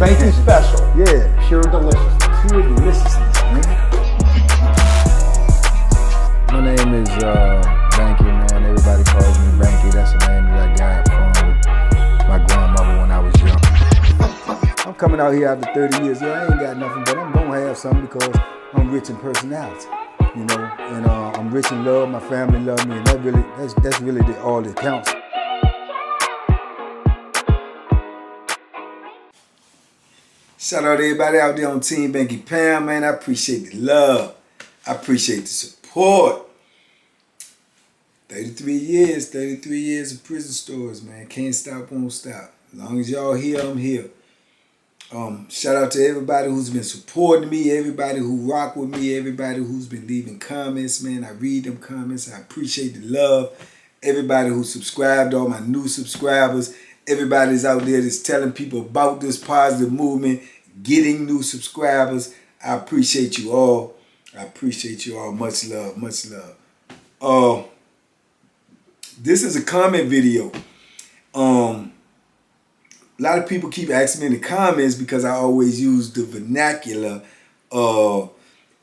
Banky special. Yeah. Pure deliciousness. Pure deliciousness, man. My name is Banky, man. Everybody calls me Banky. That's the name that I got from my grandmother when I was young. I'm coming out here after 30 years. Yeah, I ain't got nothing, but I'm gonna have something because I'm rich in personality, you know, and I'm rich in love. My family love me, and that's really all that counts. Shout out to everybody out there on Team Banky Pound, man. I appreciate the love. I appreciate the support. 33 years of prison stories, man. Can't stop, won't stop. As long as y'all here, I'm here. Shout out to everybody who's been supporting me, everybody who rock with me, everybody who's been leaving comments, man. I read them comments. I appreciate the love. Everybody who subscribed, all my new subscribers, everybody's out there that's telling people about this positive movement, getting new subscribers. I appreciate you all. I appreciate you all. Much love, much love. This is a comment video. A lot of people keep asking me in the comments because I always use the vernacular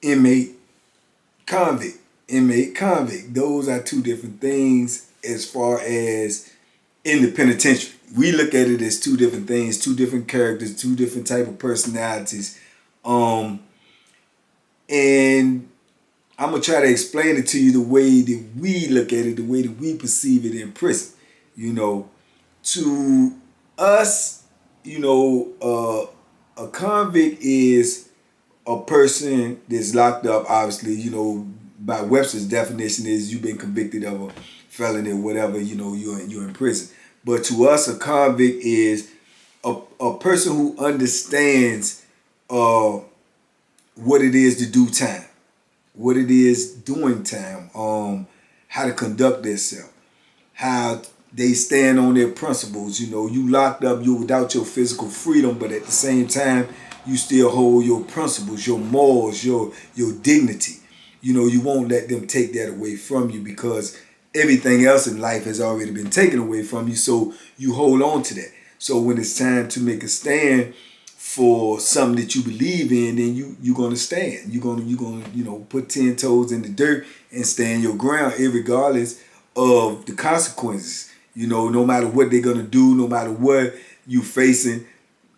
inmate, convict. Inmate, convict. Those are two different things as far as in the penitentiary. We look at it as two different things, two different characters, two different type of personalities. And I'm going to try to explain it to you the way that we look at it, the way that we perceive it in prison. You know, to us, you know, a convict is a person that's locked up, obviously, you know, by Webster's definition is you've been convicted of a felony or whatever, you know, you're in prison. But to us, a convict is a person who understands what it is to do time, what it is doing time, how to conduct themselves, how they stand on their principles. You know, you locked up, you without your physical freedom, but at the same time, you still hold your principles, your morals, your dignity. You know, you won't let them take that away from you because everything else in life has already been taken away from you, so you hold on to that. So when it's time to make a stand for something that you believe in, then you're gonna stand. You're gonna you know, put 10 toes in the dirt and stand your ground, irregardless of the consequences. You know, no matter what they're gonna do, no matter what you facing,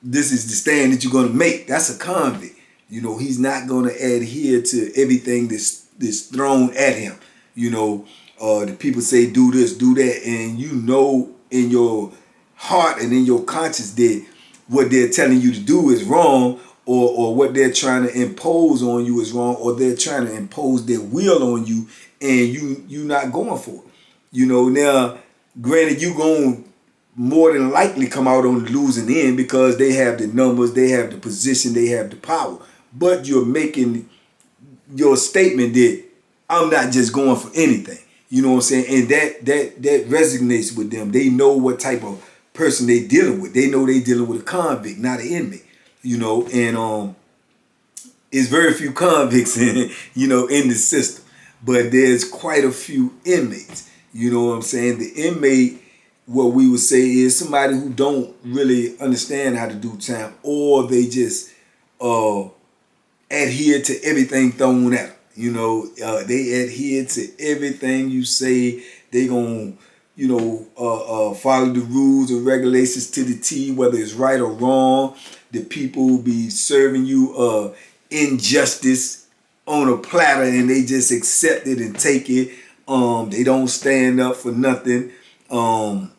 this is the stand that you're gonna make. That's a convict. You know, he's not gonna adhere to everything that's thrown at him. You know, the people say do this, do that, and you know in your heart and in your conscience that what they're telling you to do is wrong, or what they're trying to impose on you is wrong, or they're trying to impose their will on you, and you not going for it. You know, now, granted, you going to more than likely come out on the losing end because they have the numbers, they have the position, they have the power. But you're making your statement that I'm not just going for anything. You know what I'm saying? And that resonates with them. They know what type of person they dealing with. They know they dealing with a convict, not an inmate. You know, and it's very few convicts in, you know, in the system. But there's quite a few inmates. You know what I'm saying? The inmate, what we would say is somebody who don't really understand how to do time, or they just adhere to everything thrown at them. You know, they adhere to everything you say. They gonna, you know, follow the rules and regulations to the T, whether it's right or wrong. The people be serving you injustice on a platter, and they just accept it and take it. They don't stand up for nothing. At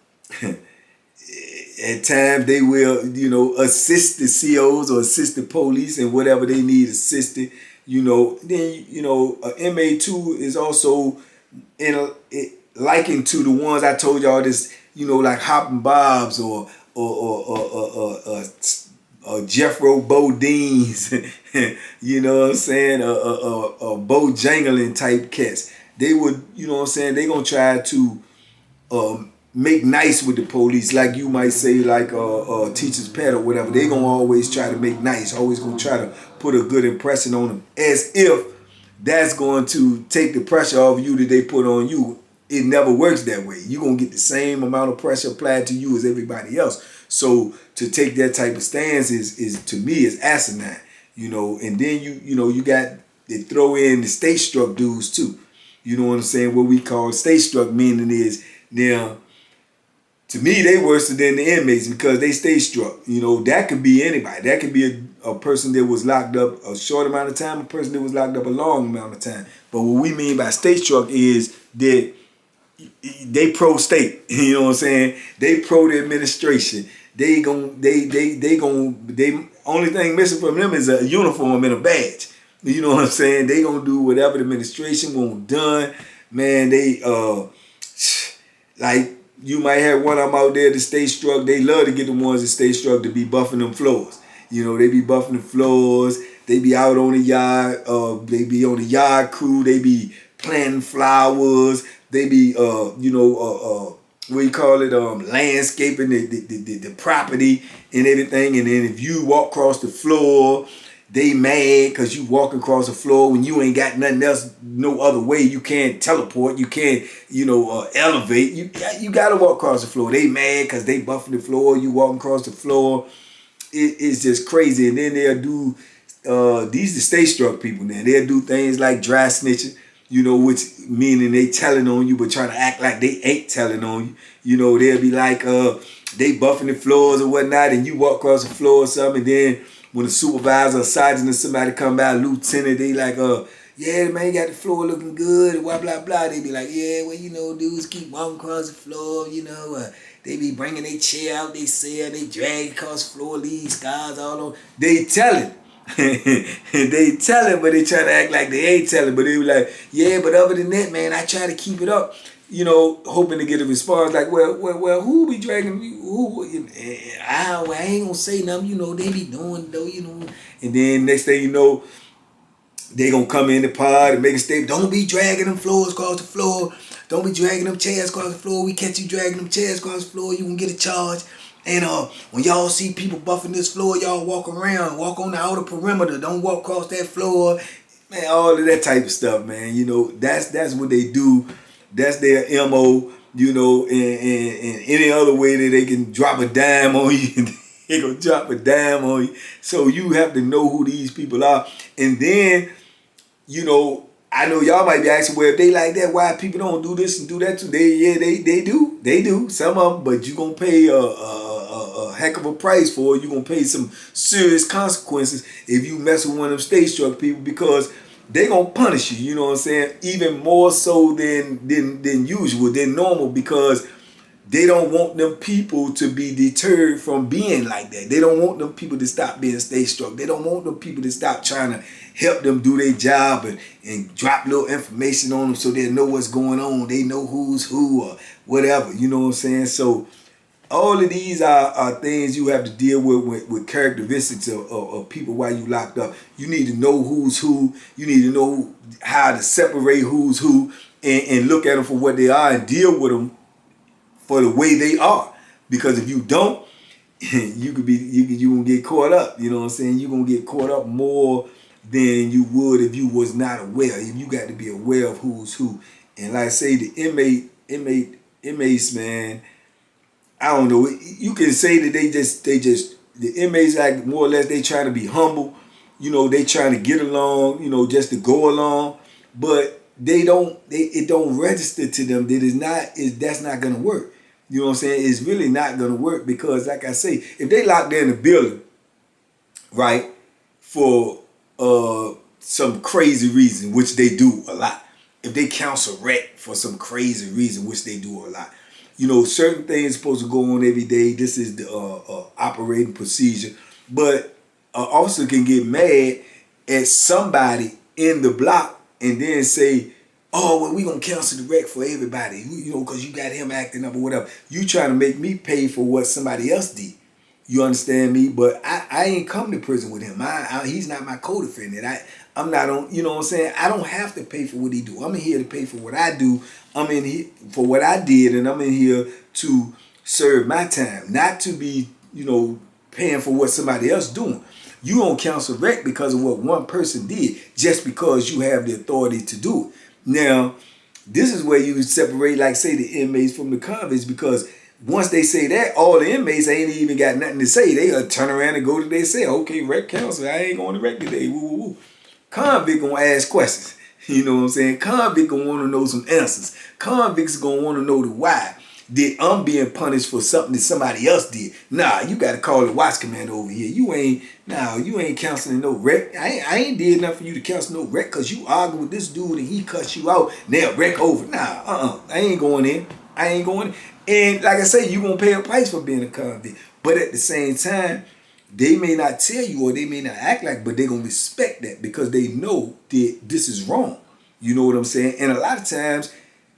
times they will, you know, assist the COs or assist the police and whatever they need assisted. You know, then, you know, an inmate too is also likened to the ones I told y'all, this, you know, like Hoppin' Bobs or Jeffro Bodines, you know what I'm saying, Bojangling type cats. They would, you know what I'm saying, they gonna try to make nice with the police, like you might say, like teacher's pet or whatever. They gonna always try to make nice, always gonna try to put a good impression on them, as if that's going to take the pressure off you that they put on you. it never works that way. You're going to get the same amount of pressure applied to you as everybody else. So to take that type of stance is to me, is asinine, you know. And then you got, they throw in the state struck dudes too. You know what I'm saying? What we call state struck, meaning is, now, to me, they worse than the inmates because they stay struck. You know, that could be anybody. That could be a person that was locked up a short amount of time, a person that was locked up a long amount of time. But what we mean by state struck is that they pro state. You know what I'm saying? They pro the administration. They only thing missing from them is a uniform and a badge. You know what I'm saying? They gonna do whatever the administration want done. Man, they like, you might have one of them out there that stay struck. They love to get the ones that stay struck to be buffing them floors. You know, they be buffing the floors. They be out on the yard. They be on the yard crew. They be planting flowers. They be, what you call it, landscaping the property and everything. And then if you walk across the floor, they mad because you walking across the floor when you ain't got nothing else, no other way. You can't teleport. You can't, elevate. You got to walk across the floor. They mad because they buffing the floor. You walking across the floor. It's just crazy. And then they'll do, these the stay struck people now. They'll do things like dry snitching, which meaning they telling on you but trying to act like they ain't telling on you. They'll be like, they buffing the floors or whatnot, and you walk across the floor or something, and then when the supervisor or sergeant or somebody come by, lieutenant, they like, yeah, man, you got the floor looking good, blah, blah, blah. They be like, yeah, well, dudes keep walking across the floor, they be bringing their chair out, they cell, they drag across the floor, leave scars all over. They telling. They telling, but they try to act like they ain't telling. But they be like, yeah, but other than that, man, I try to keep it up, hoping to get a response like, well, who be dragging me? I ain't gonna say nothing, they be doing though, And then next thing you know, they gonna come in the pod and make a statement. Don't be dragging them floors across the floor. Don't be dragging them chairs across the floor. We catch you dragging them chairs across the floor, you can get a charge. And when y'all see people buffing this floor, y'all walk around, walk on the outer perimeter. Don't walk across that floor. Man, all of that type of stuff, man. That's what they do. That's their MO, and any other way that they can drop a dime on you, they gonna drop a dime on you. So you have to know who these people are. And then, I know y'all might be asking, well, if they like that, why people don't do this and do that too? They do. Some of them, but you gonna pay a heck of a price for it. You gonna pay some serious consequences if you mess with one of them state struck people, because they gonna punish you. You know what I'm saying? Even more so than usual, than normal, because they don't want them people to be deterred from being like that. They don't want them people to stop being state struck. They don't want them people to stop trying to help them do their job and drop little information on them so they know what's going on. They know who's who or whatever. You know what I'm saying? So all of these are things you have to deal with characteristics of people while you locked up. You need to know who's who. You need to know how to separate who's who and look at them for what they are and deal with them for the way they are. Because if you don't, you gonna get caught up. You know what I'm saying? You're gonna get caught up more than you would if you was not aware. You got to be aware of who's who. And like I say, the inmates, man, I don't know. You can say that they just the inmates, like, more or less, they trying to be humble. They trying to get along, just to go along. But it don't register to them that that's not gonna work. You know what I'm saying? It's really not gonna work, because, like I say, if they locked there in the building, right, for some crazy reason, which they do a lot. If they counsel rec for some crazy reason, which they do a lot. Certain things supposed to go on every day. This is the operating procedure. But an officer can get mad at somebody in the block and then say, oh, well, we gonna cancel the rec for everybody, because you got him acting up or whatever. You trying to make me pay for what somebody else did. You understand me? But I ain't come to prison with him. He's not my co-defendant. I'm not on, you know what I'm saying? I don't have to pay for what he do. I'm in here to pay for what I do. I'm in here for what I did, and I'm in here to serve my time, not to be, paying for what somebody else doing. You don't counsel rec because of what one person did, just because you have the authority to do it. Now, This is where you separate, like say, the inmates from the convicts, because once they say that, all the inmates ain't even got nothing to say. They turn around and go to their cell. Okay, rec counsel, I ain't going to rec today. Woo, woo, woo. Convict gonna ask questions. You know what I'm saying? Convict gonna want to know some answers. Convicts gonna want to know the why. Did I'm being punished for something that somebody else did? Nah, you got to call the watch commander over here. You ain't counseling no wreck. I ain't did nothing for you to counsel no wreck because you argue with this dude and he cuts you out. Now wreck over. Nah, I ain't going in. I ain't going in. And like I say, you gonna pay a price for being a convict. But at the same time, they may not tell you or they may not act like, but they gonna respect that because they know that this is wrong. You know what I'm saying? And a lot of times,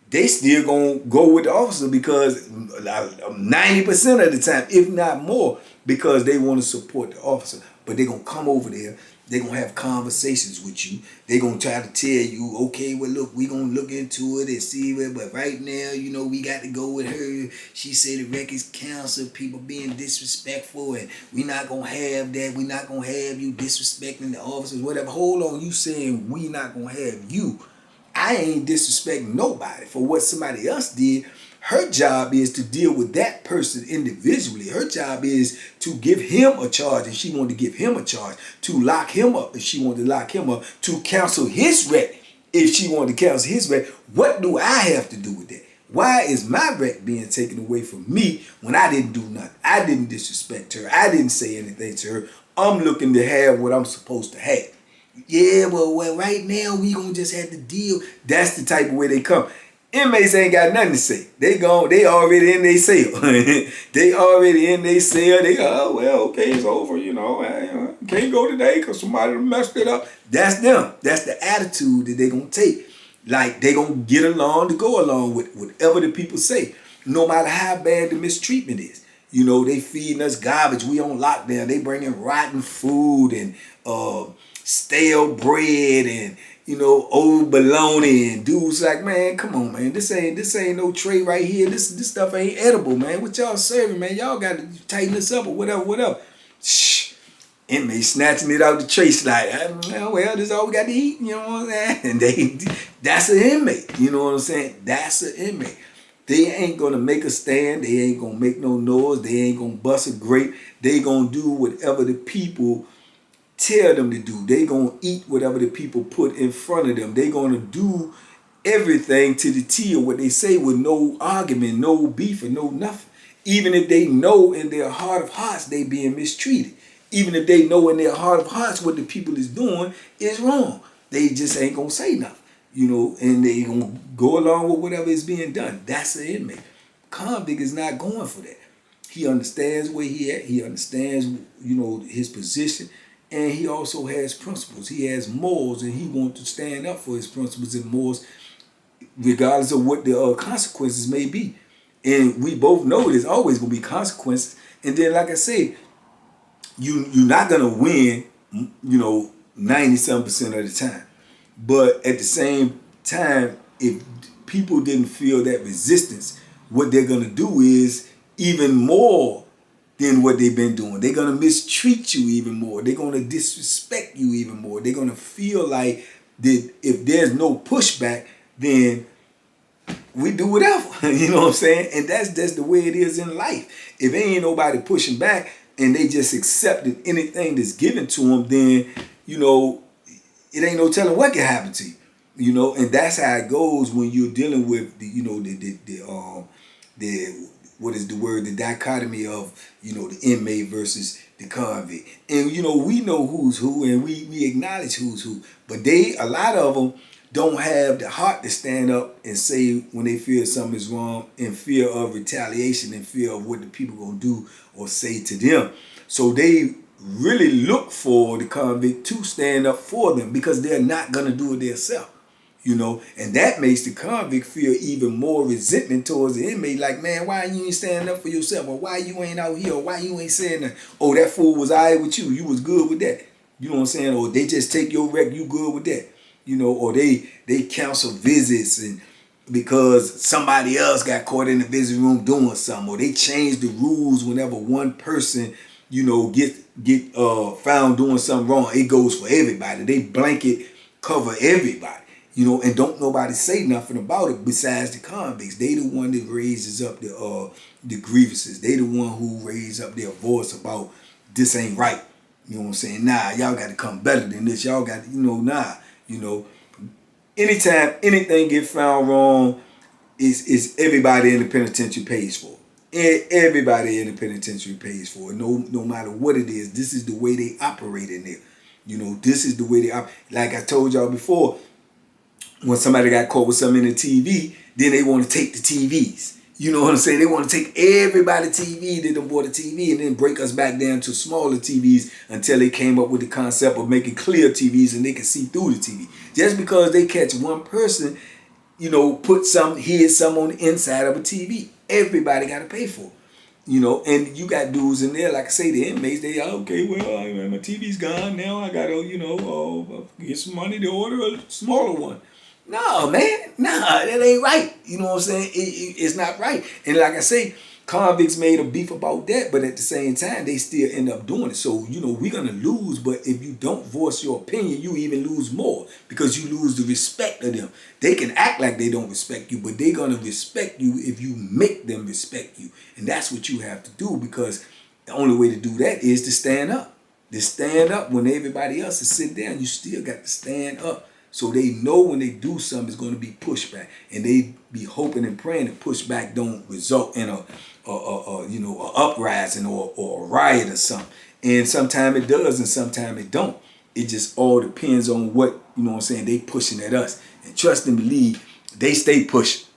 they still gonna go with the officer because 90% of the time, if not more, because they want to support the officer. But they gonna come over there, they gonna have conversations with you. They gonna try to tell you, okay, well look, we gonna look into it and see it, but right now, you know, we got to go with her. She said the records counsel, people being disrespectful, and we not gonna have that. We not gonna have you disrespecting the officers, whatever. Hold on, you saying we not gonna have you. I ain't disrespecting nobody for what somebody else did. Her job is to deal with that person individually. Her job is to give him a charge if she wanted to give him a charge, to lock him up if she wanted to lock him up, to counsel his wreck if she wanted to counsel his wreck. What do I have to do with that? Why is my wreck being taken away from me when I didn't do nothing? I didn't disrespect her. I didn't say anything to her. I'm looking to have what I'm supposed to have. Yeah, well, right now we gonna just have to deal. That's the type of way they come. Inmates ain't got nothing to say. They already in their cell. They already in their cell. They go, oh, well, okay, it's over, you know. I can't go today because somebody messed it up. That's them. That's the attitude that they gonna take. Like, they gonna get along to go along with whatever the people say, no matter how bad the mistreatment is. You know, they feeding us garbage. We on lockdown. They bringing rotten food and stale bread and, you know, old bologna, and dudes like, man, come on, man, this ain't no tray right here. This stuff ain't edible, man. What y'all serving, man? Y'all got to tighten this up or whatever. Shh. Inmate snatching it out the tray like, well, this is all we got to eat, you know what I'm saying? And that's an inmate, you know what I'm saying? That's an inmate. They ain't gonna make a stand. They ain't gonna make no noise. They ain't gonna bust a grape. They gonna do whatever the people tell them to do. They gonna eat whatever the people put in front of them. They gonna do everything to the T of what they say with no argument, no beef, or no nothing. Even if they know in their heart of hearts they being mistreated. Even if they know in their heart of hearts what the people is doing is wrong. They just ain't gonna say nothing. You know, and they gonna go along with whatever is being done. That's an inmate. Convict is not going for that. He understands where he at. He understands, you know, his position. And he also has principles. He has morals, and he wants to stand up for his principles and morals, regardless of what the consequences may be. And we both know there's always going to be consequences. And then, like I said, you're not going to win, you know, 97% of the time. But at the same time, if people didn't feel that resistance, what they're going to do is even more than what they've been doing. They're going to mistreat you even more. They're going to disrespect you even more. They're going to feel like that if there's no pushback, then we do whatever. You know what I'm saying? And that's the way it is in life. If ain't nobody pushing back and they just accepted anything that's given to them, then, you know, it ain't no telling what can happen to you. You know, and that's how it goes when you're dealing with the, you know, the what is the word, the dichotomy of, you know, the inmate versus the convict. And, you know, we know who's who and we acknowledge who's who. But a lot of them don't have the heart to stand up and say when they feel something is wrong, in fear of retaliation, in fear of what the people going to do or say to them. So they really look for the convict to stand up for them because they're not going to do it themselves. You know, and that makes the convict feel even more resentment towards the inmate. Like, man, why you ain't standing up for yourself? Or why you ain't out here? Or why you ain't saying that? Oh, that fool was all right with you. You was good with that. You know what I'm saying? Or they just take your wreck. You good with that. You know, or they cancel visits and because somebody else got caught in the visiting room doing something. Or they change the rules whenever one person, you know, get found doing something wrong. It goes for everybody. They blanket cover everybody. and don't nobody say nothing about it besides the convicts. They the one that raises up the grievances. They the one who raise up their voice about this ain't right. You know what I'm saying? Nah, y'all got to come better than this. Y'all got to, anytime anything get found wrong, is everybody in the penitentiary pays for it. Everybody in the penitentiary pays for it. No matter what it is. This is the way they operate in there. This is the way they operate. Like I told y'all before, when somebody got caught with something in the TV, then they want to take the TVs. You know what I'm saying? They want to take everybody's TV that done bought a TV and then break us back down to smaller TVs until they came up with the concept of making clear TVs and they can see through the TV. Just because they catch one person, hid some on the inside of a TV. Everybody got to pay for it. And you got dudes in there, like I say, the inmates, they okay, well, my TV's gone now. I got to, get some money to order a smaller one. No, man. Nah, that ain't right. You know what I'm saying? It's not right. And like I say, convicts made a beef about that, but at the same time, they still end up doing it. So, we're going to lose, but if you don't voice your opinion, you even lose more because you lose the respect of them. They can act like they don't respect you, but they're going to respect you if you make them respect you. And that's what you have to do, because the only way to do that is to stand up. To stand up when everybody else is sitting down, you still got to stand up. So they know when they do something, it's going to be pushback, and they be hoping and praying that pushback don't result in a uprising or a riot or something. And sometimes it does, and sometimes it don't. It just all depends on what they pushing at us. And trust and believe, they stay pushing.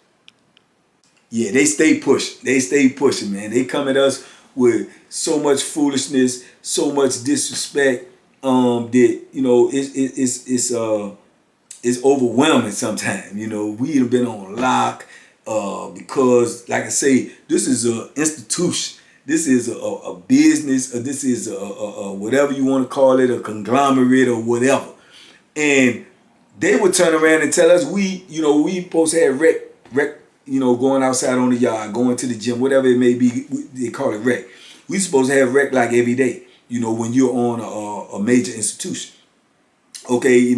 Yeah, they stay pushing. They stay pushing, man. They come at us with so much foolishness, so much disrespect. That it's overwhelming sometimes. We have been on lock because, like I say, this is an institution. This is a business, or this is a whatever you want to call it, a conglomerate or whatever. And they would turn around and tell us we supposed to have rec, going outside on the yard, going to the gym, whatever it may be. They call it rec. We supposed to have rec like every day. When you're on a major institution. Okay,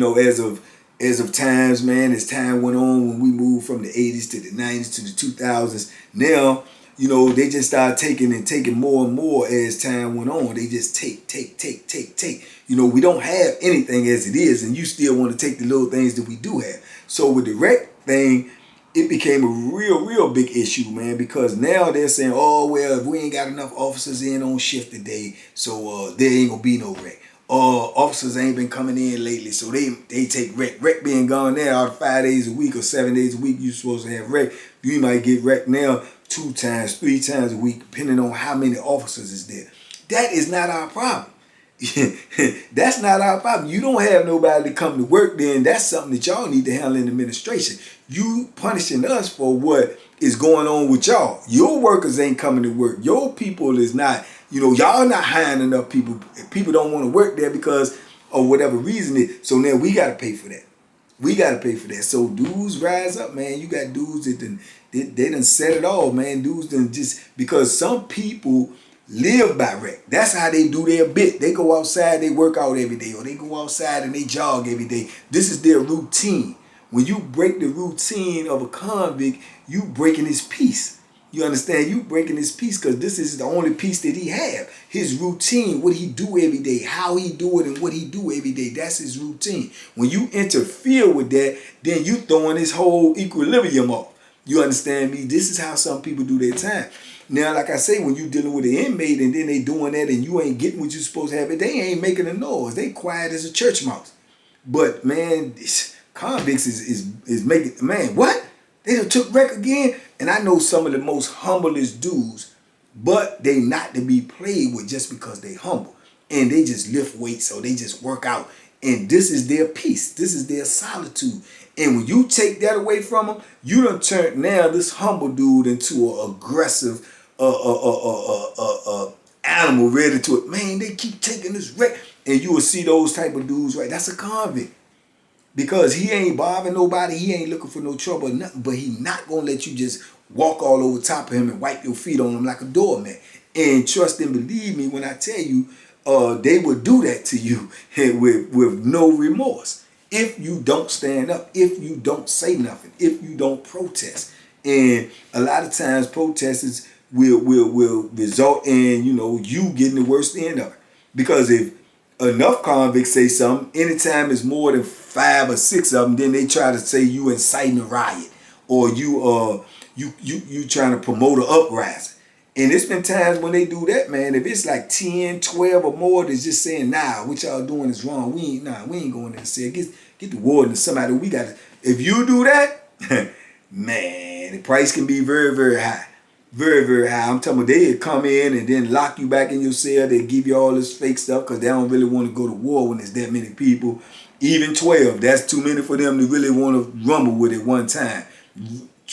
as of times, man, as time went on, when we moved from the 80s to the 90s to the 2000s, now, they just started taking more and more as time went on. They just take. We don't have anything as it is, and you still want to take the little things that we do have. So with the rec thing, it became a real big issue, man, because now they're saying, oh, well, if we ain't got enough officers in on shift today, so there ain't going to be no rec. Officers ain't been coming in lately, so they take rec. Rec being gone now out of 5 days a week or 7 days a week, you're supposed to have rec. You might get rec now 2 times, 3 times a week, depending on how many officers is there. That is not our problem. That's not our problem. You don't have nobody to come to work, then that's something that y'all need to handle in administration. You punishing us for what is going on with y'all. Your workers ain't coming to work. Your people is not, y'all not hiring enough people. People don't want to work there because of whatever reason it. So now we got to pay for that. We got to pay for that. So dudes rise up, man. You got dudes that they done set it all, man. Dudes done just, because some people live by rec. That's how they do their bit. They go outside, they work out every day, or they go outside and they jog every day. This is their routine. When you break the routine of a convict, you breaking his peace. You understand? You breaking his peace, because this is the only peace that he have. His routine, what he do every day, how he do it, and what he do every day. That's his routine. When you interfere with that, then you throwing his whole equilibrium off. You understand me? This is how some people do their time. Now, like I say, when you dealing with an inmate and then they doing that and you ain't getting what you supposed to have, they ain't making a noise. They quiet as a church mouse. But man, convicts is making, man, what? They done took rec again? And I know some of the most humblest dudes, but they not to be played with just because they humble. And they just lift weights, or they just work out. And this is their peace. This is their solitude. And when you take that away from them, you done turned now this humble dude into an aggressive animal ready to it. Man, they keep taking this rec. And you will see those type of dudes, right? That's a convict. Because he ain't bothering nobody. He ain't looking for no trouble or nothing. But he not going to let you just walk all over top of him and wipe your feet on him like a doormat. And trust and believe me when I tell you, they would do that to you with no remorse. if you don't stand up, if you don't say nothing, if you don't protest. And a lot of times protesters will result in, you getting the worst end of it. Because if enough convicts say something, anytime it's more than 5 or 6 of them, then they try to say you inciting a riot, or you trying to promote an uprising. And it's been times when they do that, man. If it's like 10, 12 or more that's just saying, nah, what y'all doing is wrong. We ain't going there and say, get the warden or somebody. We got to. If you do that, man, the price can be very, very high. Very, very high. I'm telling you, they'll come in and then lock you back in your cell. They give you all this fake stuff because they don't really want to go to war when there's that many people. Even 12, that's too many for them to really want to rumble with at one time.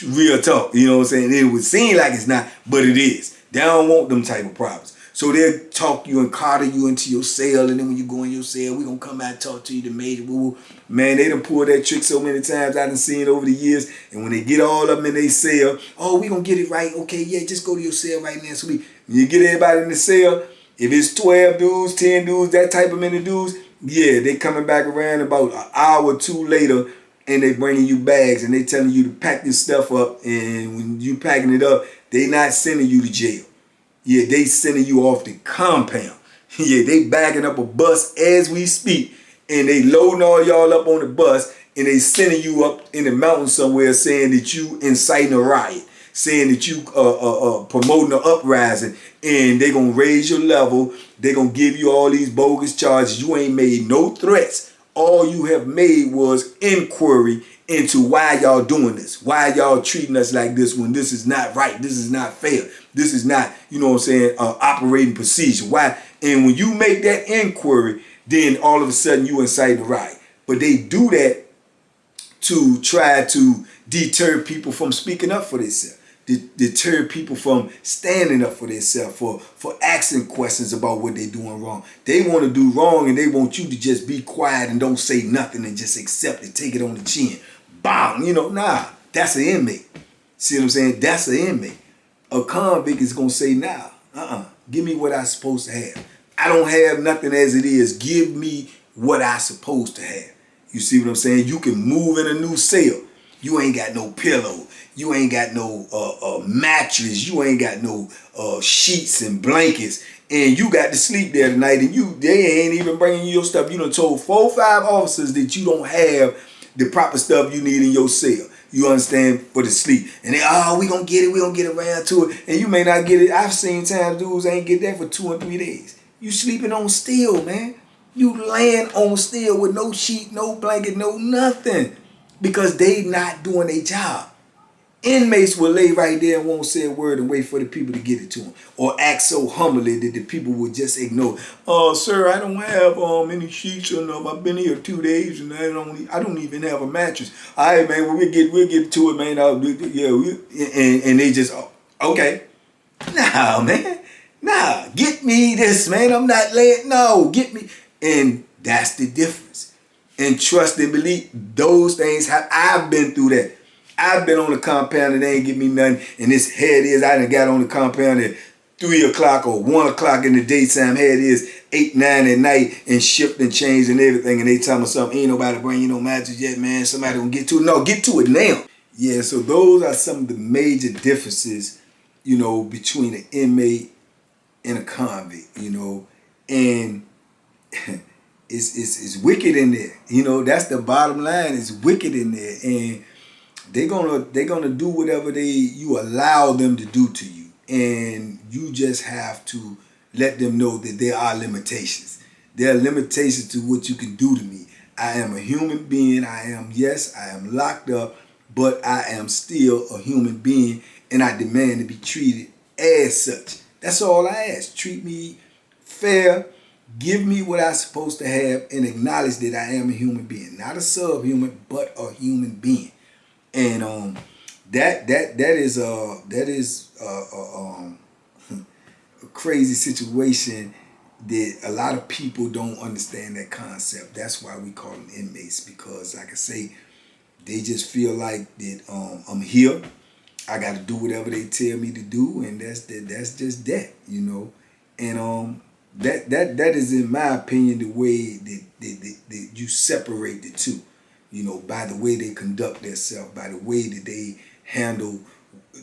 Real talk, you know what I'm saying? It would seem like it's not, but it is. They don't want them type of problems. So they'll talk you and carter you into your cell, and then when you go in your cell, we're going to come out and talk to you, the major boo. Man, they done pulled that trick so many times I done seen it over the years. And when they get all of them in their cell, oh, we going to get it right. Okay, yeah, just go to your cell right now. So when you get everybody in the cell, if it's 12 dudes, 10 dudes, that type of many dudes, yeah, they coming back around about an hour or two later, and they bringing you bags, and they telling you to pack this stuff up. And when you packing it up, they not sending you to jail. Yeah, they sending you off the compound. Yeah, they backing up a bus as we speak, and they loading all y'all up on the bus, and they sending you up in the mountains somewhere saying that you inciting a riot, saying that you promoting an uprising, and they gonna raise your level. They gonna give you all these bogus charges. You ain't made no threats. All you have made was inquiry into why y'all doing this. Why y'all treating us like this when this is not right. This is not fair. This is not, operating procedure. Why? And when you make that inquiry, then all of a sudden you incite the riot. But they do that to try to deter people from speaking up for themselves. Deter people from standing up for themselves, for asking questions about what they're doing wrong. They want to do wrong and they want you to just be quiet and don't say nothing and just accept it, take it on the chin. Bam, nah, that's an inmate. See what I'm saying? That's an inmate. A convict is going to say, nah, give me what I'm supposed to have. I don't have nothing as it is. Give me what I'm supposed to have. You see what I'm saying? You can move in a new cell. You ain't got no pillow. You ain't got no mattress. You ain't got no sheets and blankets. And you got to sleep there tonight. And they ain't even bringing you your stuff. You done told 4 or 5 officers that you don't have the proper stuff you need in your cell. You understand? For the sleep. And they, we gonna get it. We gonna get around to it. And you may not get it. I've seen times dudes ain't get that for 2 and 3 days. You sleeping on steel, man. You laying on steel with no sheet, no blanket, no nothing. Because they not doing their job. Inmates will lay right there and won't say a word and wait for the people to get it to them. Or act so humbly that the people will just ignore. Sir, I don't have any sheets or nothing. I've been here 2 days and I don't even have a mattress. All right, man, we'll get to it, man. And they just, okay. Nah, man. Nah, get me this, man. I'm not laying. No, get me. And that's the difference. And trust and believe, those things I've been through that. I've been on the compound and they ain't give me nothing. And this head is, I done got on the compound at 3 o'clock or 1 o'clock in the daytime. Head is 8, 9 at night and shipped and changed and everything. And they tell me something, ain't nobody bring you no matches yet, man. Somebody gonna get to it. No, get to it now. Yeah, so those are some of the major differences, between an inmate and a convict, and it's wicked in there. That's the bottom line. It's wicked in there. And they're gonna do whatever you allow them to do to you. And you just have to let them know that there are limitations. There are limitations to what you can do to me. I am a human being. I am locked up, but I am still a human being, and I demand to be treated as such. That's all I ask. Treat me fair. Give me what I'm supposed to have, and acknowledge that I am a human being, not a subhuman, but a human being. And that is a crazy situation that a lot of people don't understand that concept. That's why we call them inmates, because like I say, they just feel like that I'm here. I got to do whatever they tell me to do, and that's just that, And that is, in my opinion, the way that you separate the two. you know, by the way they conduct themselves, by the way that they handle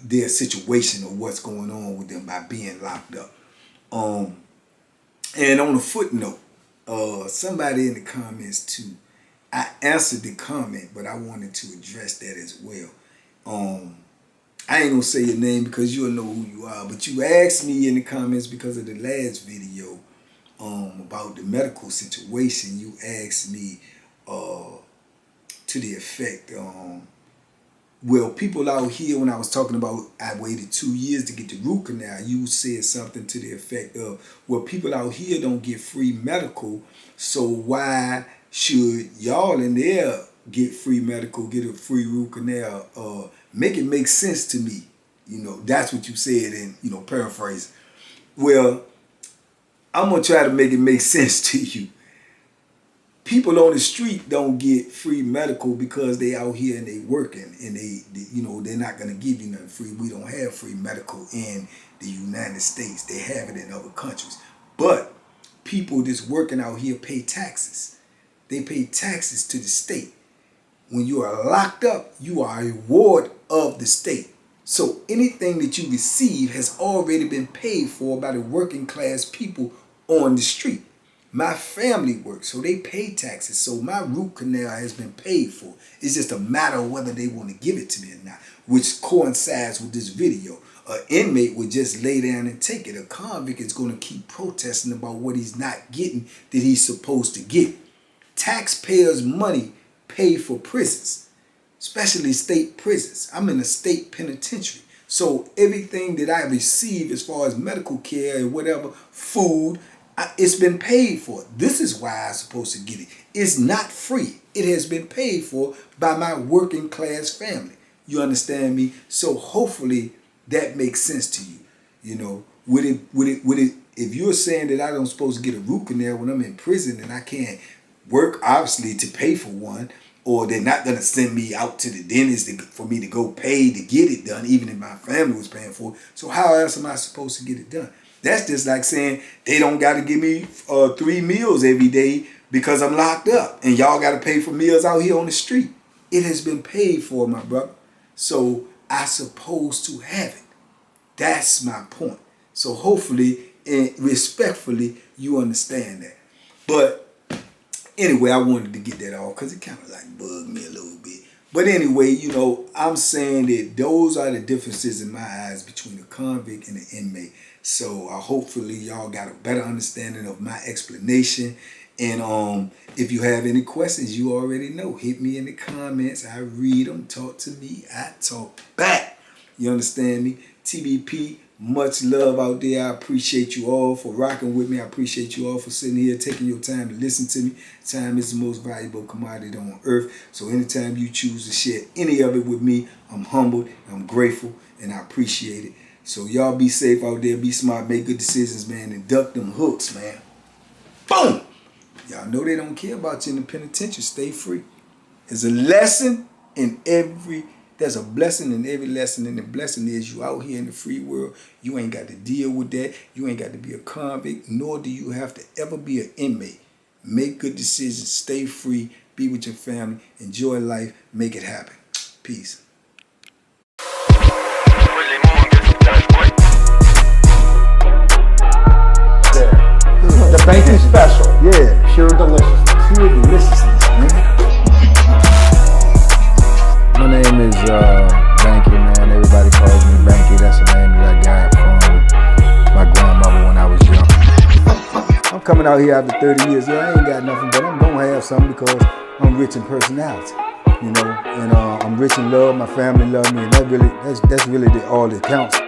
their situation or what's going on with them by being locked up. And on a footnote, somebody in the comments too, I answered the comment, but I wanted to address that as well. I ain't gonna say your name because you'll know who you are, but you asked me in the comments because of the last video about the medical situation. You asked me to the effect, well, people out here, when I was talking about I waited 2 years to get the root canal, you said something to the effect of, well, people out here don't get free medical, so why should y'all in there get free medical, get a free root canal? Make it make sense to me. You know, that's what you said, and, you know, paraphrase. Well, I'm going to try to make it make sense to you. People on the street don't get free medical because they out here and they working, and they you know, they're not going to give you nothing free. We don't have free medical in the United States. They have it in other countries. But people that's working out here pay taxes. They pay taxes to the state. When you are locked up, you are a ward of the state. So anything that you receive has already been paid for by the working class people on the street. My family works, so they pay taxes. So my root canal has been paid for. It's just a matter of whether they want to give it to me or not, which coincides with this video. An inmate would just lay down and take it. A convict is going to keep protesting about what he's not getting that he's supposed to get. Taxpayers' money pay for prisons, especially state prisons. I'm in a state penitentiary. So everything that I receive as far as medical care and whatever, food, it's been paid for. This is why I'm supposed to get it. It's not free. It has been paid for by my working class family. You understand me? So hopefully that makes sense to you. You know, would it, if you're saying that I don't supposed to get a root canal when I'm in prison and I can't work, obviously, to pay for one, or they're not going to send me out to the dentist for me to go pay to get it done, even if my family was paying for it. So how else am I supposed to get it done? That's just like saying they don't got to give me 3 meals every day because I'm locked up, and y'all got to pay for meals out here on the street. It has been paid for, my brother. So I'm supposed to have it. That's my point. So hopefully and respectfully, you understand that. But anyway, I wanted to get that off because it kind of like bugged me a little bit. But anyway, you know, I'm saying that those are the differences in my eyes between a convict and an inmate. So hopefully y'all got a better understanding of my explanation. And if you have any questions, you already know. Hit me in the comments. I read them. Talk to me. I talk back. You understand me? TBP, much love out there. I appreciate you all for rocking with me. I appreciate you all for sitting here, taking your time to listen to me. Time is the most valuable commodity on earth. So anytime you choose to share any of it with me, I'm humbled, I'm grateful, and I appreciate it. So y'all be safe out there. Be smart. Make good decisions, man. And duck them hooks, man. Boom! Y'all know they don't care about you in the penitentiary. Stay free. There's a lesson in every... There's a blessing in every lesson, and the blessing is you out here in the free world. You ain't got to deal with that. You ain't got to be a convict, nor do you have to ever be an inmate. Make good decisions. Stay free. Be with your family. Enjoy life. Make it happen. Peace. The Banky special. Yeah. Pure deliciousness. Pure deliciousness, man. My name is Banky, man. Everybody calls me Banky. That's the name that I got from my grandmother when I was young. I'm coming out here after 30 years. Yeah, I ain't got nothing, but I'm gonna have something because I'm rich in personality, you know, and I'm rich in love. My family love me, and that's really all that counts.